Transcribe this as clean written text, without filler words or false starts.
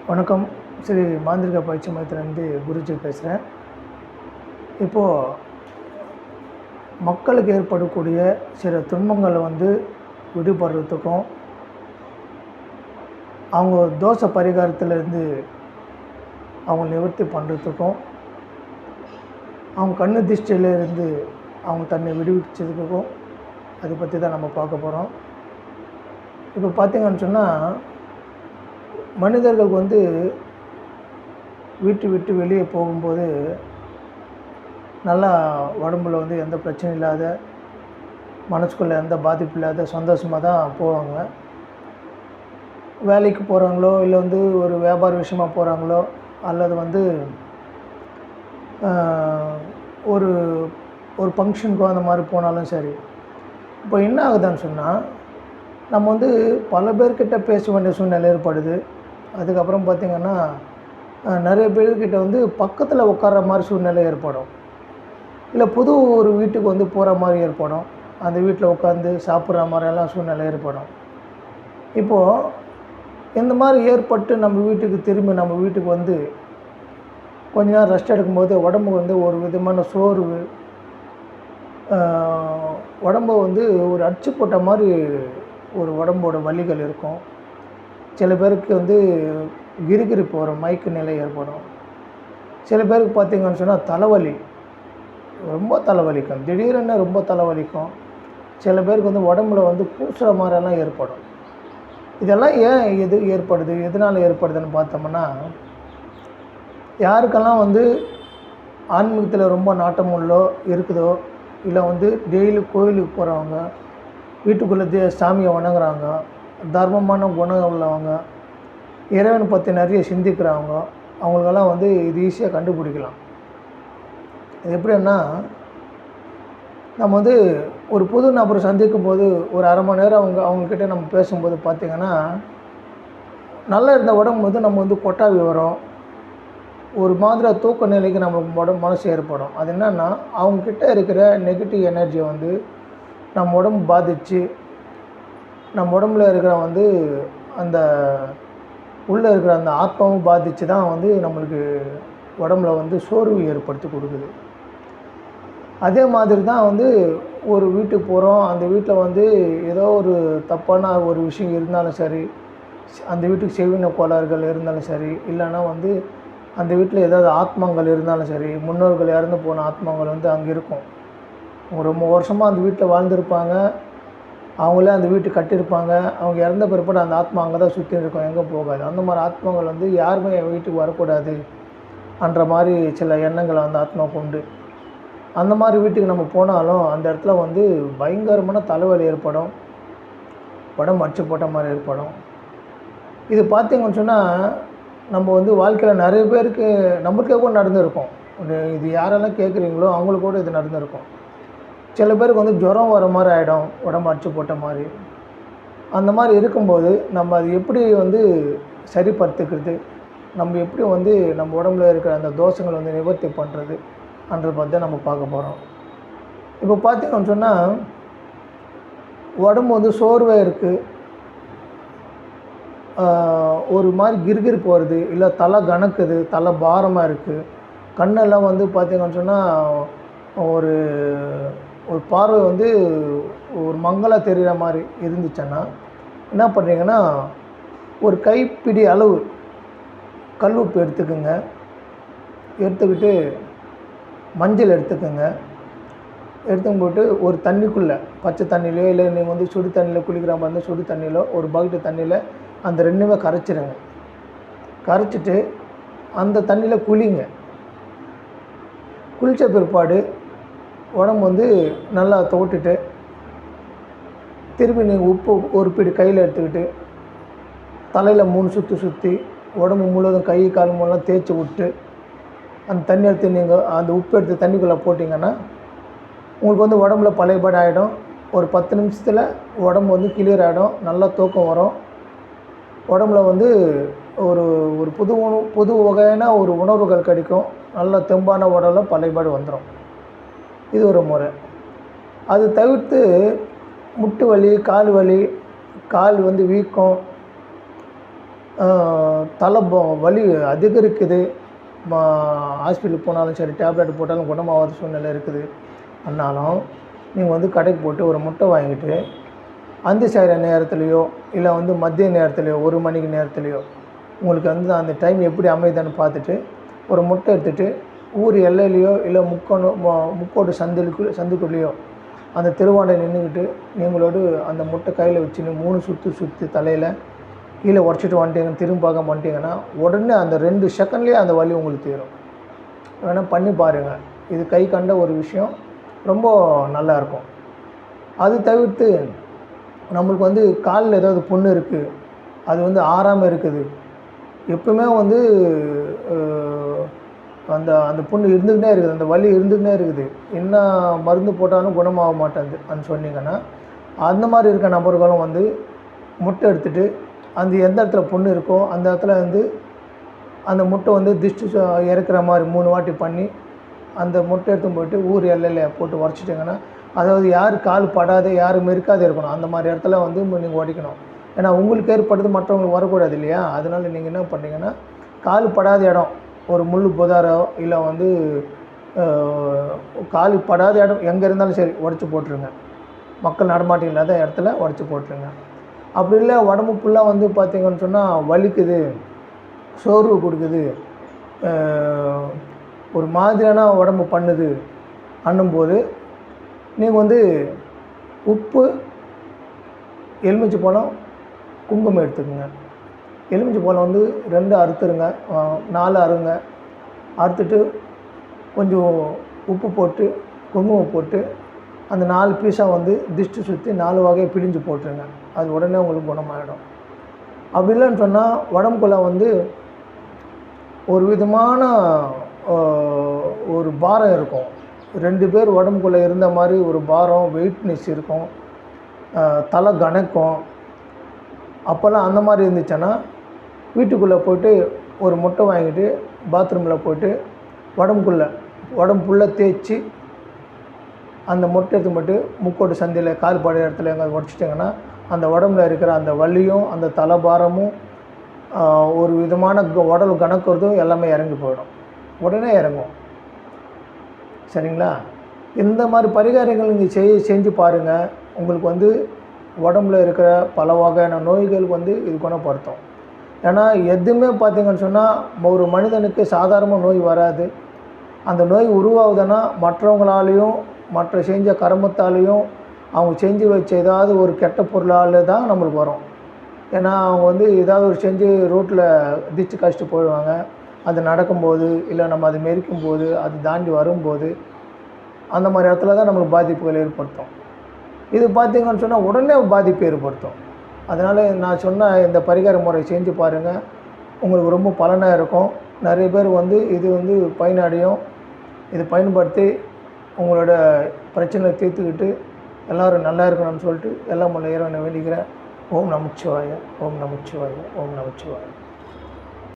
வணக்கம். ஸ்ரீ மாந்திரிக பயிற்சி மையத்திலேருந்து குருஜி பேசுகிறேன். இப்போது மக்களுக்கு ஏற்படக்கூடிய சில துன்பங்களை விடுபடுறதுக்கும், அவங்க தோஷ பரிகாரத்திலேருந்து அவங்க நிவர்த்தி பண்ணுறதுக்கும், அவங்க கண்ணு திருஷ்டியிலேருந்து அவங்க தன்னை விடுவிச்சதுக்கும் அதை பற்றி தான் நம்ம பார்க்க போகிறோம். இப்போ பார்த்திங்கன்னு சொன்னால், மனிதர்களுக்கு வீட்டு விட்டு வெளியே போகும்போது நல்லா உடம்புல எந்த பிரச்சனையும் இல்லாத, மனசுக்குள்ளே எந்த பாதிப்பு இல்லாத சந்தோஷமாக தான் போவாங்க. வேலைக்கு போகிறாங்களோ இல்லை ஒரு வியாபார விஷயமாக போகிறாங்களோ அல்லது ஒரு ஒரு ஃபங்க்ஷனுக்கோ அந்த மாதிரி போனாலும் சரி. இப்போ என்ன ஆகுதுன்னு சொன்னால், நம்ம பல பேர்கிட்ட பேச வேண்டிய சூழ்நிலை ஏற்படுது. அதுக்கப்புறம் பார்த்திங்கன்னா, நிறைய பேர்கிட்ட பக்கத்தில் உட்கார்ற மாதிரி சூழ்நிலை ஏற்படும். இல்லை புது ஒரு வீட்டுக்கு போகிற மாதிரி ஏற்படும். அந்த வீட்டில் உட்காந்து சாப்பிட்ற மாதிரியெல்லாம் சூழ்நிலை ஏற்படும். இப்போது இந்த மாதிரி ஏற்பட்டு நம்ம வீட்டுக்கு கொஞ்ச நேரம் ரெஸ்ட் எடுக்கும்போது உடம்பு ஒரு விதமான சோர்வு, உடம்பு ஒரு அடிச்சு போட்ட மாதிரி ஒரு உடம்போட வலிகள் இருக்கும். சில பேருக்கு கிறுகிறுப்பு வரும், மயக்க நிலை ஏற்படும். சில பேருக்கு பார்த்திங்கன்னு சொன்னால் தலைவலி, ரொம்ப தலைவலிக்கும், திடீரென்னு ரொம்ப தலைவலிக்கும். சில பேருக்கு உடம்புல பூசுகிற மாதிரியெல்லாம் ஏற்படும். இதெல்லாம் ஏன் ஏற்படுது, எதனால் ஏற்படுதுன்னு பார்த்தோம்னா, யாருக்கெல்லாம் ஆன்மீகத்தில் ரொம்ப நாட்டம் இருக்குதோ, இல்லை டெய்லி கோயிலுக்கு போகிறவங்க, வீட்டுக்குள்ளே சாமியை வணங்குறாங்க, தர்மமான குணம் உள்ளவங்க, இறைவனை பற்றி நிறைய சிந்திக்கிறவங்க, அவங்களுக்கெல்லாம் இது ஈஸியாக கண்டுபிடிக்கலாம். இது எப்படின்னா, நம்ம ஒரு புது நபரை சந்திக்கும் போது ஒரு அரை மணி நேரம் அவங்கக்கிட்ட நம்ம பேசும்போது பார்த்திங்கன்னா, நல்லா இருந்த உடம்பு நம்ம கொட்டாவி வரும், ஒரு மாதிரி தூக்க நிலைக்கு நம்ம மனசு ஏற்படும். அது என்னென்னா, அவங்கக்கிட்ட இருக்கிற நெகட்டிவ் எனர்ஜியை நம்ம உடம்பு பாதித்து, நம்ம உடம்புல இருக்கிற அந்த உள்ளே இருக்கிற அந்த ஆத்மாவும் பாதித்து தான் நம்மளுக்கு உடம்புல சோர்வு ஏற்படுத்தி கொடுக்குது. அதே மாதிரி தான் ஒரு வீட்டுக்கு போகிறோம், அந்த வீட்டில் ஏதோ ஒரு தப்பான ஒரு விஷயம் இருந்தாலும் சரி, அந்த வீட்டுக்கு செவின கோளாறுகள் இருந்தாலும் சரி, இல்லைன்னா அந்த வீட்டில் ஏதாவது ஆத்மாங்கள் இருந்தாலும் சரி, முன்னோர்கள் இறந்து போன ஆத்மாங்கள் அங்கே இருக்கும். அவங்க ரொம்ப வருஷமாக அந்த வீட்டில் வாழ்ந்துருப்பாங்க, அவங்களே அந்த வீட்டு கட்டியிருப்பாங்க. அவங்க இறந்த பிற்பாடு அந்த ஆத்மா அங்கே தான் சுற்றி இருக்கும், எங்கே போகாது. அந்த மாதிரி ஆத்மாங்கள் யாருமே என் வீட்டுக்கு வரக்கூடாது என்ற மாதிரி சில எண்ணங்களை அந்த ஆத்மாவுக்கு உண்டு. அந்த மாதிரி வீட்டுக்கு நம்ம போனாலும் அந்த இடத்துல பயங்கரமான தலைவலி ஏற்படும், உடம்பு அடிச்சு போட்ட மாதிரி ஏற்படும். இது பார்த்திங்கன்னு சொன்னால், நம்ம வாழ்க்கையில் நிறைய பேருக்கு நம்மளுக்கே கூட நடந்திருக்கும். இது யாரெல்லாம் கேட்குறீங்களோ அவங்களுக்கு கூட இது நடந்திருக்கும். சில பேருக்கு ஜுரம் வர மாதிரி ஆகிடும், உடம்பு அடிச்சு போட்ட மாதிரி. அந்த மாதிரி இருக்கும்போது நம்ம அது எப்படி சரிப்படுத்திக்கிறது, நம்ம எப்படி நம்ம உடம்புல இருக்கிற அந்த தோஷங்களை நிவர்த்தி பண்ணுறது அன்றதை பற்றி தான் நம்ம பார்க்க போகிறோம். இப்போ பார்த்திங்கன்னு சொன்னால், உடம்பு சோர்வாக இருக்குது, ஒரு மாதிரி கிறுகிறுப்பு வருது, இல்லை தலை கணக்குது, தலை பாரமாக இருக்குது, கண்ணெல்லாம் பார்த்திங்கன்னு சொன்னால் ஒரு ஒரு பார்வை ஒரு மங்கலாக தெரிகிற மாதிரி இருந்துச்சுன்னா என்ன பண்ணுறீங்கன்னா, ஒரு கைப்பிடி அளவு கல் உப்பு எடுத்துக்கோங்க. எடுத்துக்கிட்டு மஞ்சள் எடுத்துக்கோங்க. எடுத்துன்னு போட்டு ஒரு தண்ணிக்குள்ளே, பச்சை தண்ணியிலையோ இல்லை நீங்கள் சுடு தண்ணியில் குளிக்கிற மாதிரி இருந்தால் சுடு தண்ணியிலோ, ஒரு பக்கெட்டு தண்ணியில் அந்த ரெண்டுமே கரைச்சிடுங்க. கரைச்சிட்டு அந்த தண்ணியில் குளிங்க. குளித்த பிற்பாடு உடம்பு நல்லா துவட்டிட்டு, திருப்பி நீங்கள் உப்பு ஒரு பிடி கையில் எடுத்துக்கிட்டு தலையில் 3 சுற்றி சுற்றி உடம்பு முழுவதும் கை கால் மூலம் தேய்ச்சி விட்டு, அந்த தண்ணி எடுத்து நீங்கள் அந்த உப்பு எடுத்து தண்ணிக்குள்ளே போட்டிங்கன்னா உங்களுக்கு உடம்புல பழையபடி ஆகிடும். ஒரு 10 நிமிஷத்தில் உடம்பு கிளியர் ஆகிடும், நல்லா தூக்கம் வரும். உடம்புல ஒரு ஒரு புது வகையான ஒரு உணர்வுகள் கிடைக்கும், நல்ல தெம்பான உடலில் பழையபடி வந்துடும். இது ஒரு முறை. அது தவிர்த்து முட்டு வலி, கால் வலி, கால் வீக்கம், தலை வலி அதிகரிக்குது, ஹாஸ்பிட்டலுக்கு போனாலும் சரி டேப்லெட் போட்டாலும் குணமாகாத சூழ்நிலை இருக்குது ஆனாலும் நீங்கள் வந்து கடைக்கு போட்டு ஒரு முட்டை வாங்கிட்டு அந்தி சாயிற நேரத்துலையோ இல்லை வந்து மதிய நேரத்துலையோ 1 மணிக்கு நேரத்துலையோ உங்களுக்கு வந்து அந்த டைம் எப்படி அமையுதுன்னு பார்த்துட்டு ஒரு முட்டை எடுத்துகிட்டு ஊர் எல்லையிலையோ இல்லை முக்கோடு சந்துக்குள்ளேயோ அந்த தெருவாண்டை நின்றுக்கிட்டு நீங்களோடு அந்த முட்டை கையில் வச்சுன்னு 3 சுற்றி தலையில் கீழே உடச்சிட்டு வந்துட்டீங்க, திரும்ப பார்க்க வந்துட்டிங்கன்னா உடனே அந்த 2 செகண்ட்லேயே அந்த வலி உங்களுக்கு தீரும். வேணால் பண்ணி பாருங்கள். இது கை கண்ட ஒரு விஷயம், ரொம்ப நல்லாயிருக்கும். அது தவிர்த்து நம்மளுக்கு வந்து காலில் ஏதாவது புண்ணு இருக்குது, அது வந்து ஆறாமல் இருக்குது, எப்பவுமே வந்து அந்த அந்த புண்ணு இருந்துக்கிட்டே இருக்குது, அந்த வலி இருந்துக்கிட்டே இருக்குது, என்ன மருந்து போட்டாலும் குணமாக மாட்டேங்குதுன்னு சொன்னீங்கன்னா அந்த மாதிரி இருக்க நபர்களும் வந்து முட்டை எடுத்துகிட்டு அந்த எந்த இடத்துல புண்ணு இருக்கோ அந்த இடத்துல வந்து அந்த முட்டை வந்து திஷ்டி இறக்குற மாதிரி 3 வாட்டி பண்ணி அந்த முட்டை எடுத்து போய்ட்டு ஊர் எல்லையில் போட்டு உடச்சிட்டிங்கன்னா, அதாவது யார் கால் படாத யார் மெருக்காத இருக்கணும் அந்த மாதிரி இடத்துல வந்து நீங்கள் உடைக்கணும். ஏன்னா உங்களுக்கு ஏற்படுது மற்றவங்களுக்கு வரக்கூடாது இல்லையா? அதனால் நீங்கள் என்ன பண்ணிங்கன்னா கால் படாத இடம் ஒரு முள் புதாரோ இல்லை வந்து கால் படாத இடம் எங்கே இருந்தாலும் சரி உடச்சி போட்டுருங்க. மக்கள் நடமாட்டம் இல்லாத இடத்துல உடச்சி போட்டுருங்க. அப்படி இல்லை உடம்பு ஃபுல்லாக வந்து பார்த்திங்கன்னு சொன்னால் வலிக்குது, சோர்வு கொடுக்குது, ஒரு மாதிரியான உடம்பு பண்ணுது அண்ணும்போது நீங்கள் வந்து உப்பு, எலுமிச்சை பழம், குங்குமம் எடுத்துக்கோங்க. எலுமிச்சை பழம் வந்து 2 அறுத்துருங்க, 4 அறுங்க. அறுத்துட்டு கொஞ்சம் உப்பு போட்டு குங்குமம் போட்டு அந்த 4 பீஸாக வந்து திஷ்டி சுற்றி 4 வகையை பிழிஞ்சு போட்டுருங்க. அது உடனே உங்களுக்கு குணமாகிடும். அப்படி இல்லைன்னு சொன்னால் உடம்புக்குள்ளே வந்து ஒரு விதமான ஒரு பாரம் இருக்கும். 2 பேர் உடம்புக்குள்ளே இருந்த மாதிரி ஒரு பாரம், வெயிட்னஸ் இருக்கும், தலை கணக்கும். அப்போல்லாம் அந்த மாதிரி இருந்துச்சுன்னா வீட்டுக்குள்ளே போய்ட்டு ஒரு முட்டை வாங்கிட்டு பாத்ரூமில் போய்ட்டு உடம்பு ஃபுல்லாக தேய்ச்சி அந்த முட்டை எடுத்து மட்டும் முக்கோட்டு சந்தையில் கால் பாடுற இடத்துல எங்கே உடச்சிட்டிங்கன்னா அந்த உடம்புல இருக்கிற அந்த வலியும் அந்த தலைபாரமும் ஒரு விதமான உடல் கணக்கிறதும் எல்லாமே இறங்கி போயிடும், உடனே இறங்கும். சரிங்களா? இந்த மாதிரி பரிகாரங்கள் நீங்கள் செஞ்சு பாருங்கள். உங்களுக்கு வந்து உடம்புல இருக்கிற பல வகையான நோய்களுக்கு வந்து இது குணப்படுத்தும். ஏன்னா எதுவுமே பார்த்திங்கன்னு சொன்னால் ஒரு மனிதனுக்கு சாதாரண நோய் வராது. அந்த நோய் உருவாகுதுன்னா மற்றவங்களாலேயும் மற்ற செஞ்ச கர்மத்தாலேயும் அவங்க செஞ்சு வச்ச ஏதாவது ஒரு கெட்ட பொருளால் தான் நம்மளுக்கு வரும். ஏன்னா அவங்க வந்து ஏதாவது ஒரு செஞ்சு ரோட்டில் திச்சு கழிச்சிட்டு போயிடுவாங்க. அது நடக்கும்போது இல்லை நம்ம அது மெரிக்கும் போது அது தாண்டி வரும்போது அந்த மாதிரி இடத்துல தான் நம்மளுக்கு பாதிப்புகள் ஏற்படுத்தும். இது பார்த்திங்கன்னு சொன்னால் உடனே பாதிப்பு ஏற்படுத்தும். அதனால் நான் சொன்ன இந்த பரிகார முறை செஞ்சு பாருங்கள், உங்களுக்கு ரொம்ப பலனாக இருக்கும். நிறைய பேர் வந்து இது வந்து பயனடையும். இது பயன்படுத்தி உங்களோட பிரச்சனையை தீர்த்துக்கிட்டு எல்லோரும் நல்லா இருக்கணும்னு சொல்லிட்டு எல்லாம் உள்ள இறைவனை வேண்டிக்கிறேன். ஓம் நமச்சிவாய, ஓம் நமச்சிவாய, ஓம் நமச்சிவாய.